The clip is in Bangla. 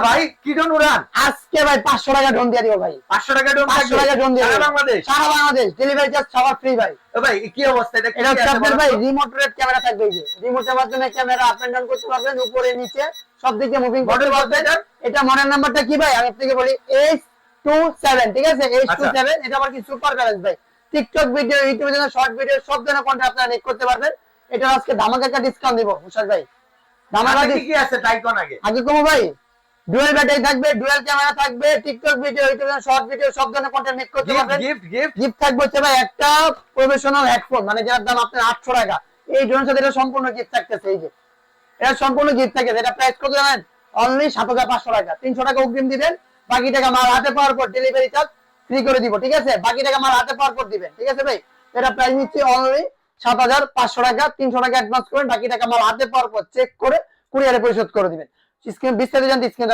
ভাই কি ড্রোন উড়ান আজকে ভাই 500 টাকা ড্রোন দিয়ে দিব ভাই। 500 টাকা ড্রোন 500 টাকা ড্রোন দিয়ে সারা বাংলাদেশ সারা বাংলাদেশ ডেলিভারি চার্জ সবার ফ্রি ভাই। ভাই কি অবস্থা এটা? এটা হচ্ছে আপনার ভাই রিমোট রেট ক্যামেরা থাকবে, এই যে রিমোটের মাধ্যমে ক্যামেরা আপ এন্ড ডাউন করতে পারবেন, উপরে নিচে সব দিকে মুভিং করতে পারবেন। এটা মডেল নাম্বারটা কি ভাই আমি আপনাকে বলি, H27, ঠিক আছে H27। এটা আবার কি সুপার ব্যালেন্স ভাই, টিকটক ভিডিও, ইউটিউবে জন্য শর্ট ভিডিও সব ধরনের কন্টেন্ট আপনারা মেক করতে পারবেন। এটা আজকে ধামাকা একটা ডিসকাউন্ট দিব মুশারফ ভাই। ধামাকা কি আছে তাই কোন আগে কম ভাই, ডুয়াল ব্যাটারি থাকবে, ডুয়াল ক্যামেরা থাকবে, টিকটক ভিডিও, ইউটিউবে শর্ট ভিডিও সব ধরনের কন্টেন্ট মেক করতে পারবেন। গিফট থাকবে হচ্ছে ভাই একটা প্রফেশনাল হেডফোন, মানে যার দাম আপনার 800 টাকা। এই ড্রোনের সাথে এটা সম্পূর্ণ গিফট থাকতেছে, এই যে এটা সম্পূর্ণ গিফট থাকে। এটা প্রাইস কত জানেন? অনলি 7500 টাকা। 300 টাকা অগ্রিম দিবেন, বাকি টাকা মাল হাতে পাওয়ার পর ডেলিভারি চার্জ ফ্রি করে দিব, ঠিক আছে? বাকি টাকা মাল হাতে পাওয়ার পর দিবেন, ঠিক আছে ভাই? এটা প্রাইস নিচ্ছে অনলি 7500 টাকা। 300 টাকা অ্যাডভান্স করেন, বাকি টাকা মাল হাতে পাওয়ার পর চেক করে কুরিয়ারে পরিশোধ করে দিবেন। স্ক্রিন বিস্তারিত জানতে স্ক্রিন